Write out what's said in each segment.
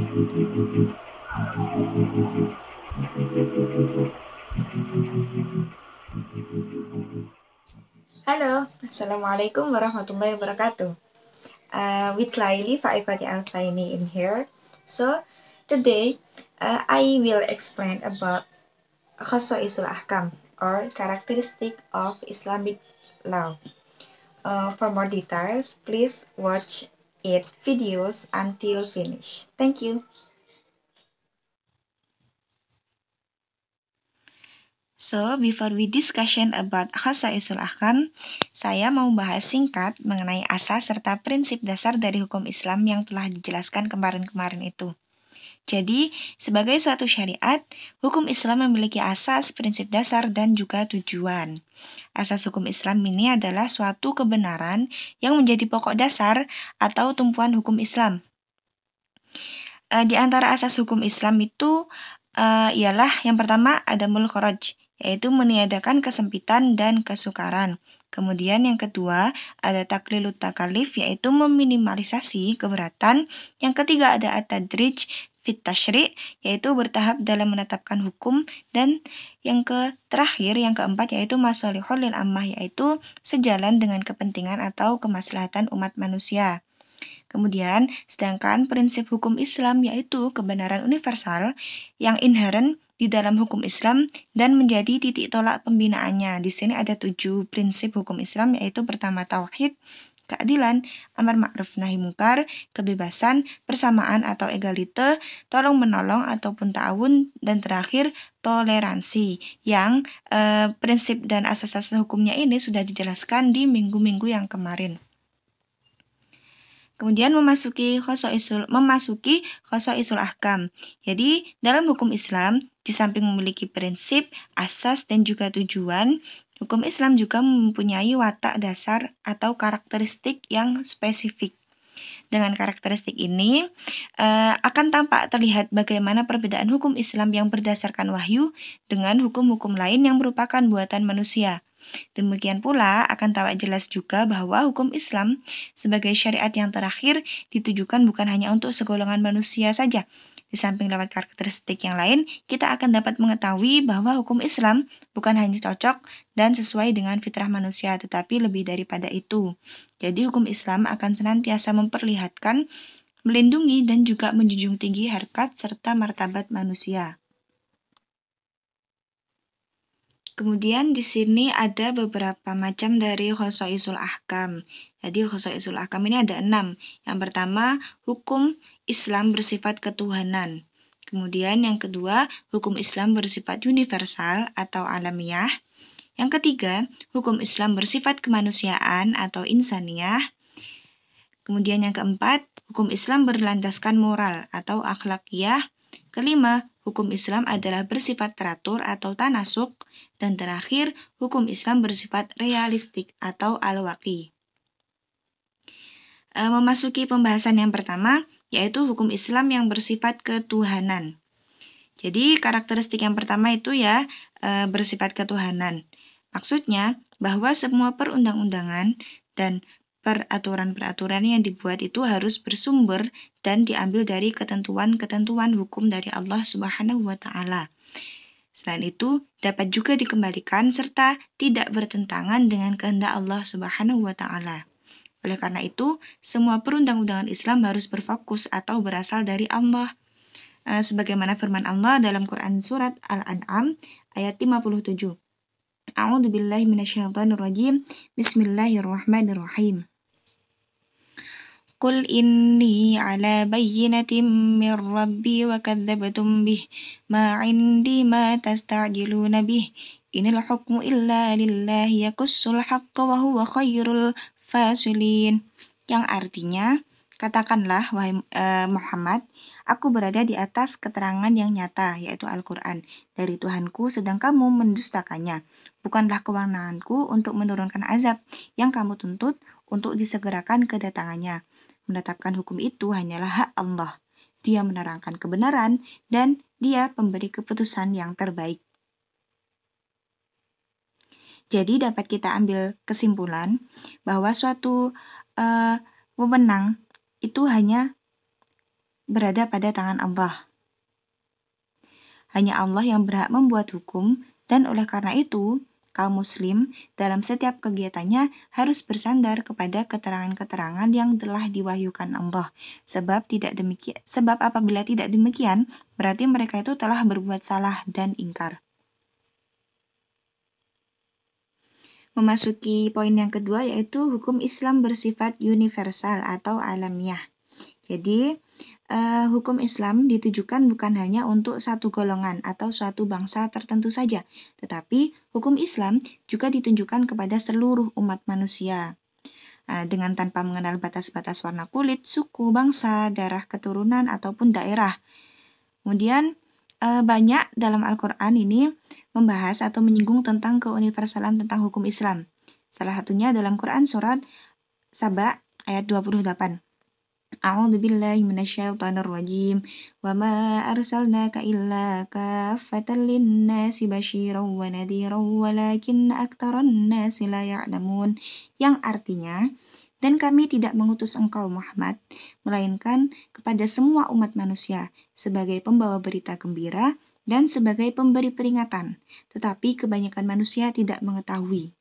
Halo, Assalamualaikum warahmatullahi wabarakatuh. With Laili Faikati Al-Faini in here. So, today I will explain about Khasaisul Ahkam or characteristic of Islamic law. For more details, please watch it videos until finish. Thank you. So, before we discussion about Khasaisul Ahkam, saya mau bahas singkat mengenai asas serta prinsip dasar dari hukum Islam yang telah dijelaskan kemarin-kemarin itu. Jadi, sebagai suatu syariat, hukum Islam memiliki asas, prinsip dasar, dan juga tujuan. Asas hukum Islam ini adalah suatu kebenaran yang menjadi pokok dasar atau tumpuan hukum Islam. Di antara asas hukum Islam itu ialah yang pertama adamul kharaj, yaitu meniadakan kesempitan dan kesukaran. Kemudian yang kedua ada taklilut takalif, yaitu meminimalisasi keberatan. Yang ketiga ada at-tadrij fit tasyri', yaitu bertahap dalam menetapkan hukum. Dan yang terakhir, yang keempat, yaitu masalihul lil ammah, yaitu sejalan dengan kepentingan atau kemaslahatan umat manusia. Kemudian, sedangkan prinsip hukum Islam yaitu kebenaran universal yang inherent di dalam hukum Islam dan menjadi titik tolak pembinaannya. Di sini ada 7 prinsip hukum Islam, yaitu pertama tauhid, keadilan, amar ma'ruf nahi mungkar, kebebasan, persamaan atau egalite, tolong menolong ataupun ta'awun, dan terakhir toleransi. Yang prinsip dan asas-asas hukumnya ini sudah dijelaskan di minggu-minggu yang kemarin. Kemudian memasuki khasaisul ahkam. Jadi, dalam hukum Islam, di samping memiliki prinsip, asas, dan juga tujuan, hukum Islam juga mempunyai watak dasar atau karakteristik yang spesifik. Dengan karakteristik ini, akan tampak terlihat bagaimana perbedaan hukum Islam yang berdasarkan wahyu dengan hukum-hukum lain yang merupakan buatan manusia. Demikian pula akan tampak jelas juga bahwa hukum Islam sebagai syariat yang terakhir ditujukan bukan hanya untuk segolongan manusia saja. Di samping lewat karakteristik yang lain, kita akan dapat mengetahui bahwa hukum Islam bukan hanya cocok dan sesuai dengan fitrah manusia, tetapi lebih daripada itu. Jadi hukum Islam akan senantiasa memperlihatkan, melindungi, dan juga menjunjung tinggi harkat serta martabat manusia. Kemudian di sini ada beberapa macam dari khasaisul ahkam. Jadi khasaisul ahkam ini ada 6. Yang pertama, hukum Islam bersifat ketuhanan. Kemudian yang kedua, hukum Islam bersifat universal atau alamiah. Yang ketiga, hukum Islam bersifat kemanusiaan atau insaniyah. Kemudian yang keempat, hukum Islam berlandaskan moral atau akhlakiyah. Kelima, hukum Islam adalah bersifat teratur atau tanasuk. Dan terakhir, hukum Islam bersifat realistik atau al-waqi. Memasuki pembahasan yang pertama, yaitu hukum Islam yang bersifat ketuhanan. Jadi, karakteristik yang pertama itu bersifat ketuhanan. Maksudnya, bahwa semua perundang-undangan dan peraturan-peraturan yang dibuat itu harus bersumber dan diambil dari ketentuan-ketentuan hukum dari Allah Subhanahu wa Ta'ala. Selain itu, dapat juga dikembalikan serta tidak bertentangan dengan kehendak Allah Subhanahu wa Ta'ala. Oleh karena itu, semua perundang-undangan Islam harus berfokus atau berasal dari Allah. Sebagaimana firman Allah dalam Quran surat Al-An'am ayat 57. A'udzu billahi minasyaitonir rajim. Bismillahirrahmanirrahim. Qul inni ala bayyinatin min rabbi wa kadzdzabtum bih ma 'indi ma tasta'jiluna bih inil hukmu illa lillahi yaqussul haqqa wa huwa khairul fasilin. Yang artinya, katakanlah wahai Muhammad, aku berada di atas keterangan yang nyata, yaitu Al-Quran, dari Tuhanku sedang kamu mendustakannya. Bukanlah kewenanganku untuk menurunkan azab yang kamu tuntut untuk disegerakan kedatangannya. Menetapkan hukum itu hanyalah hak Allah. Dia menerangkan kebenaran dan Dia pemberi keputusan yang terbaik. Jadi dapat kita ambil kesimpulan bahwa suatu wewenang itu hanya berada pada tangan Allah. Hanya Allah yang berhak membuat hukum, dan oleh karena itu, kaum muslim dalam setiap kegiatannya harus bersandar kepada keterangan-keterangan yang telah diwahyukan Allah. Sebab apabila tidak demikian, berarti mereka itu telah berbuat salah dan ingkar. Memasuki poin yang kedua, yaitu hukum Islam bersifat universal atau alamiah. Jadi, hukum Islam ditujukan bukan hanya untuk satu golongan atau suatu bangsa tertentu saja, tetapi hukum Islam juga ditunjukkan kepada seluruh umat manusia. Dengan tanpa mengenal batas-batas warna kulit, suku, bangsa, darah, keturunan, ataupun daerah. Kemudian, banyak dalam Al-Quran ini membahas atau menyinggung tentang keuniversalan tentang hukum Islam. Salah satunya dalam Quran surat Saba ayat 28. A'udzu billahi minasyaitonir rajim. Wa ma arsalnaka illa kaffatan lin-nasi basyiran wa nadhiran walakinna aktsaran nasi la ya'lamun. Yang artinya, dan kami tidak mengutus engkau Muhammad, melainkan kepada semua umat manusia sebagai pembawa berita gembira dan sebagai pemberi peringatan. Tetapi kebanyakan manusia tidak mengetahui.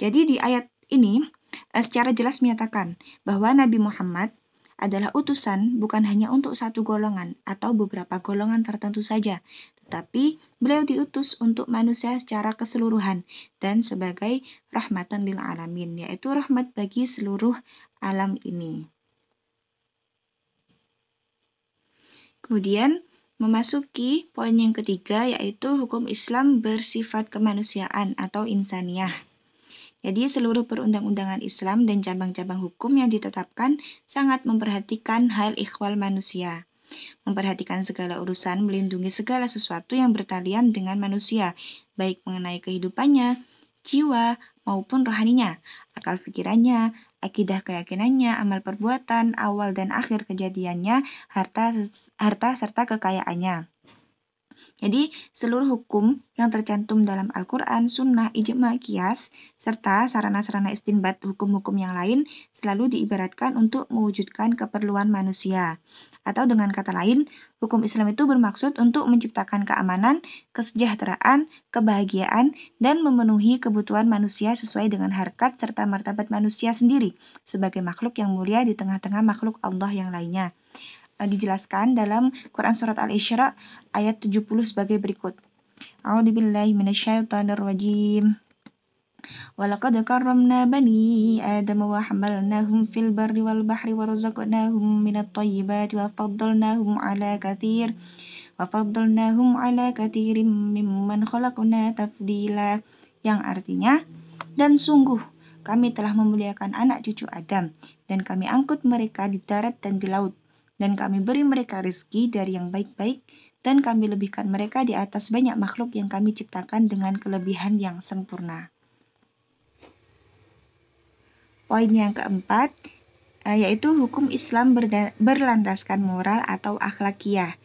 Jadi di ayat ini secara jelas menyatakan bahwa Nabi Muhammad adalah utusan bukan hanya untuk satu golongan atau beberapa golongan tertentu saja, tetapi beliau diutus untuk manusia secara keseluruhan dan sebagai rahmatan lil alamin, yaitu rahmat bagi seluruh alam ini. Kemudian memasuki poin yang ketiga, yaitu hukum Islam bersifat kemanusiaan atau insaniyah. Jadi seluruh perundang-undangan Islam dan cabang-cabang hukum yang ditetapkan sangat memperhatikan hal ikhwal manusia. Memperhatikan segala urusan, melindungi segala sesuatu yang bertalian dengan manusia, baik mengenai kehidupannya, jiwa, maupun rohaninya, akal pikirannya, akidah keyakinannya, amal perbuatan, awal dan akhir kejadiannya, harta serta kekayaannya. Jadi, seluruh hukum yang tercantum dalam Al-Quran, Sunnah, Ijma, Qiyas, serta sarana-sarana istinbat hukum-hukum yang lain selalu diibaratkan untuk mewujudkan keperluan manusia. Atau dengan kata lain, hukum Islam itu bermaksud untuk menciptakan keamanan, kesejahteraan, kebahagiaan, dan memenuhi kebutuhan manusia sesuai dengan harkat serta martabat manusia sendiri sebagai makhluk yang mulia di tengah-tengah makhluk Allah yang lainnya. Dijelaskan dalam Quran Surat Al-Isra ayat 70 sebagai berikut. A'udzubillahi minasyaitonir rajim. Walaqad karramna bani Adam wa hamalnahum fil barri wal bahri wa razaqnahum minat thayyibati wa faddalnahum ala katsirin mimman khalaqna tafdila. Yang artinya, dan sungguh kami telah memuliakan anak cucu Adam dan kami angkut mereka di darat dan di laut. Dan kami beri mereka rezeki dari yang baik-baik, dan kami lebihkan mereka di atas banyak makhluk yang kami ciptakan dengan kelebihan yang sempurna. Poin yang keempat, yaitu hukum Islam berlandaskan moral atau akhlakiyah.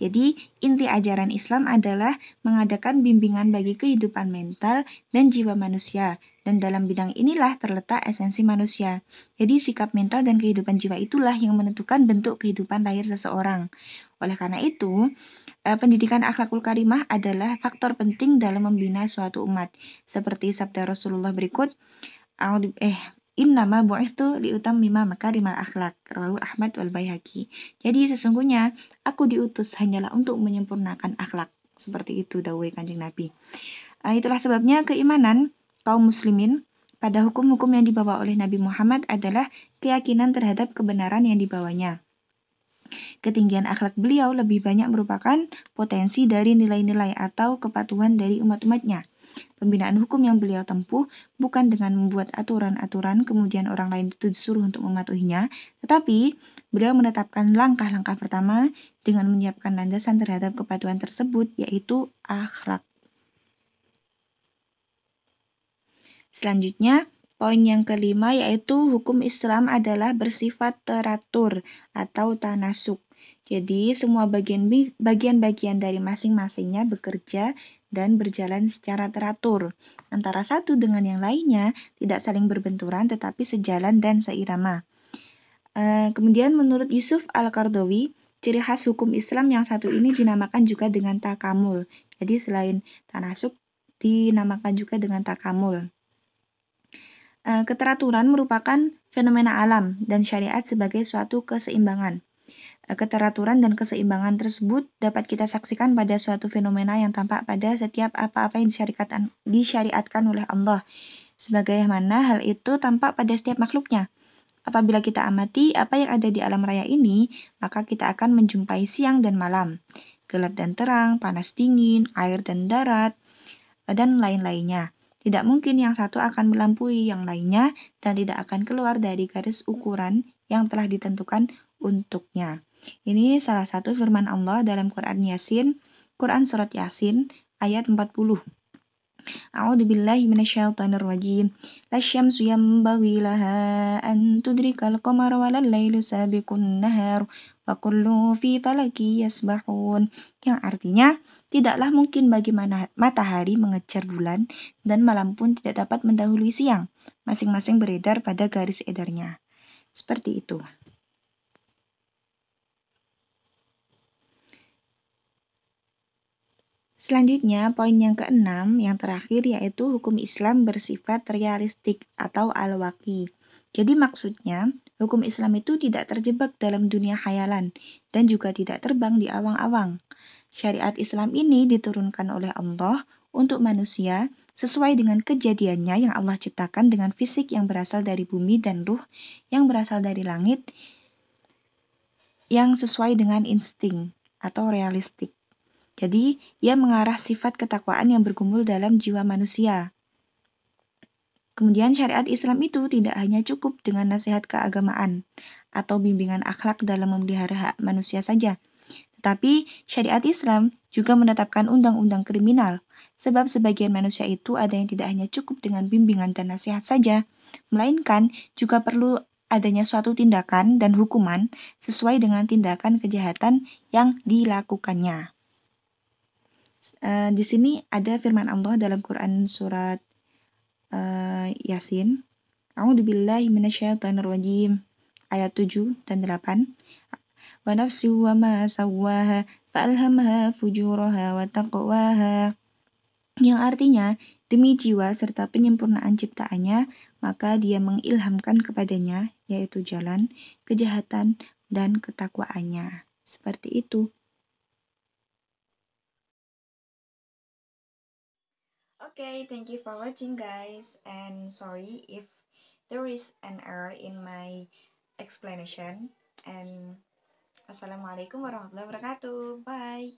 Jadi, inti ajaran Islam adalah mengadakan bimbingan bagi kehidupan mental dan jiwa manusia. Dan dalam bidang inilah terletak esensi manusia. Jadi, sikap mental dan kehidupan jiwa itulah yang menentukan bentuk kehidupan lahir seseorang. Oleh karena itu, pendidikan akhlakul karimah adalah faktor penting dalam membina suatu umat. Seperti sabda Rasulullah berikut, Innama bu'ithtu liutammima makarimal akhlak, rawahu Ahmad wal Baihaqi. Jadi sesungguhnya aku diutus hanyalah untuk menyempurnakan akhlak. Seperti itu dawuh Kanjeng Nabi. Itulah sebabnya keimanan kaum muslimin pada hukum-hukum yang dibawa oleh Nabi Muhammad adalah keyakinan terhadap kebenaran yang dibawanya. Ketinggian akhlak beliau lebih banyak merupakan potensi dari nilai-nilai atau kepatuhan dari umat-umatnya. Pembinaan hukum yang beliau tempuh bukan dengan membuat aturan-aturan kemudian orang lain itu disuruh untuk mematuhinya, tetapi beliau menetapkan langkah-langkah pertama dengan menyiapkan landasan terhadap kepatuhan tersebut, yaitu akhlak. Selanjutnya, poin yang kelima yaitu hukum Islam adalah bersifat teratur atau tanasuk. Jadi, semua bagian-bagian dari masing-masingnya bekerja dan berjalan secara teratur. Antara satu dengan yang lainnya tidak saling berbenturan tetapi sejalan dan seirama. Kemudian menurut Yusuf Al-Qardawi, Ciri khas hukum Islam yang satu ini dinamakan juga dengan takamul. Jadi selain tanasuk, dinamakan juga dengan takamul. Keteraturan merupakan fenomena alam dan syariat sebagai suatu keseimbangan. Keteraturan dan keseimbangan tersebut dapat kita saksikan pada suatu fenomena yang tampak pada setiap apa-apa yang disyariatkan oleh Allah, sebagaimana hal itu tampak pada setiap makhluknya. Apabila kita amati apa yang ada di alam raya ini, maka kita akan menjumpai siang dan malam, gelap dan terang, panas dingin, air dan darat, dan lain-lainnya. Tidak mungkin yang satu akan melampaui yang lainnya dan tidak akan keluar dari garis ukuran yang telah ditentukan untuknya. Ini salah satu firman Allah dalam Quran surat Yasin ayat 40. A'udzu billahi minasyaitonir rajim. Lasyamsu yanbaghi laha an tudrikal qamara walal lailu sabiqun nahar wa kullu fi falaki yasbahun. Yang artinya, tidaklah mungkin bagi matahari mengejar bulan dan malam pun tidak dapat mendahului siang. Masing-masing beredar pada garis edarnya. Seperti itu. Selanjutnya, poin yang keenam, yang terakhir, yaitu hukum Islam bersifat realistik atau al-waqi. Jadi maksudnya, hukum Islam itu tidak terjebak dalam dunia khayalan dan juga tidak terbang di awang-awang. Syariat Islam ini diturunkan oleh Allah untuk manusia sesuai dengan kejadiannya yang Allah ciptakan dengan fisik yang berasal dari bumi dan ruh yang berasal dari langit yang sesuai dengan insting atau realistik. Jadi, ia mengarah sifat ketakwaan yang bergumul dalam jiwa manusia. Kemudian syariat Islam itu tidak hanya cukup dengan nasihat keagamaan atau bimbingan akhlak dalam memelihara hak manusia saja, tetapi syariat Islam juga menetapkan undang-undang kriminal, sebab sebagian manusia itu ada yang tidak hanya cukup dengan bimbingan dan nasihat saja, melainkan juga perlu adanya suatu tindakan dan hukuman sesuai dengan tindakan kejahatan yang dilakukannya. Di sini ada firman Allah dalam Quran surat Yasin. A'udzubillahi minasyaitonir rajim. Ayat 7 dan 8. Wa nafsi wa ma sawwaha fa'alhamaha fujuraha wa taqwaha. Yang artinya, demi jiwa serta penyempurnaan ciptaannya, maka dia mengilhamkan kepadanya, yaitu jalan, kejahatan, dan ketakwaannya. Seperti itu. Okay, thank you for watching guys, and sorry if there is an error in my explanation, and Assalamualaikum warahmatullahi wabarakatuh. Bye.